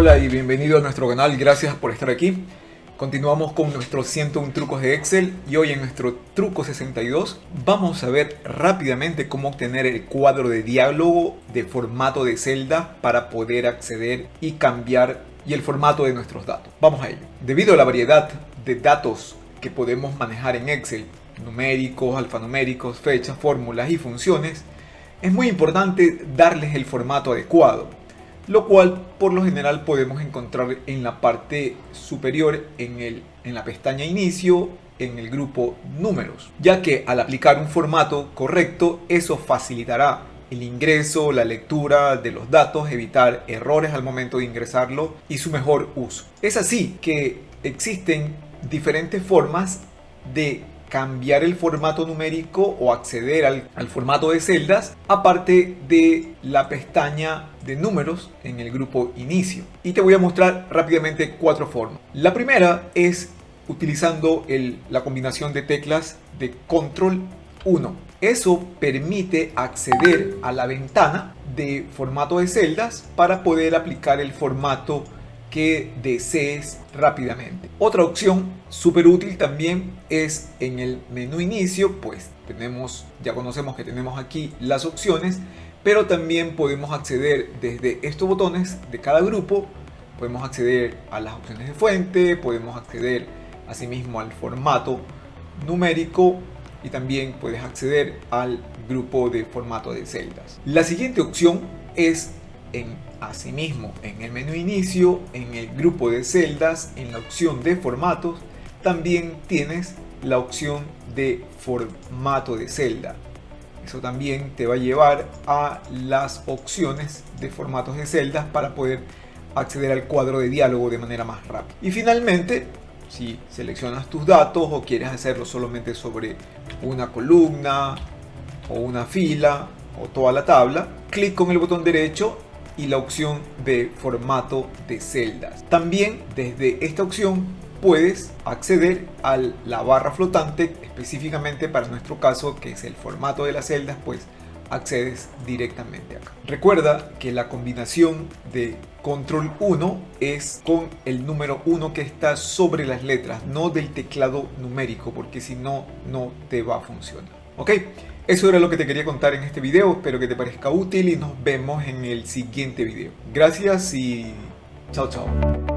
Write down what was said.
Hola y bienvenido a nuestro canal, gracias por estar aquí. Continuamos con nuestros 101 trucos de Excel y hoy en nuestro truco 62 vamos a ver rápidamente cómo obtener el cuadro de diálogo de formato de celda para poder acceder y cambiar el formato de nuestros datos. Vamos a ello. Debido a la variedad de datos que podemos manejar en Excel, numéricos, alfanuméricos, fechas, fórmulas y funciones, es muy importante darles el formato adecuado, lo cual por lo general podemos encontrar en la parte superior en la pestaña inicio en el grupo números, ya que al aplicar un formato correcto eso facilitará el ingreso, la lectura de los datos, evitar errores al momento de ingresarlo y su mejor uso. Es así que existen diferentes formas de cambiar el formato numérico o acceder al formato de celdas, aparte de la pestaña de números en el grupo inicio. Y te voy a mostrar rápidamente 4 formas. La primera es utilizando la combinación de teclas de control 1. Eso permite acceder a la ventana de formato de celdas para poder aplicar el formato que desees rápidamente. Otra opción súper útil también es en el menú inicio, pues ya conocemos que tenemos aquí las opciones, pero también podemos acceder desde estos botones de cada grupo, podemos acceder a las opciones de fuente, podemos acceder asimismo al formato numérico y también puedes acceder al grupo de formato de celdas. La siguiente opción es asimismo en el menú inicio, en el grupo de celdas, en la opción de formatos, también tienes la opción de formato de celda. Eso también te va a llevar a las opciones de formatos de celdas para poder acceder al cuadro de diálogo de manera más rápida. Y finalmente, si seleccionas tus datos o quieres hacerlo solamente sobre una columna o una fila o toda la tabla, clic con el botón derecho y la opción de formato de celdas. También desde esta opción puedes acceder a la barra flotante, específicamente para nuestro caso que es el formato de las celdas, pues accedes directamente acá. Recuerda que la combinación de control 1 es con el número 1 que está sobre las letras, no del teclado numérico, porque si no, no te va a funcionar. ¿Ok? Eso era lo que te quería contar en este video, espero que te parezca útil y nos vemos en el siguiente video. Gracias y chao chao.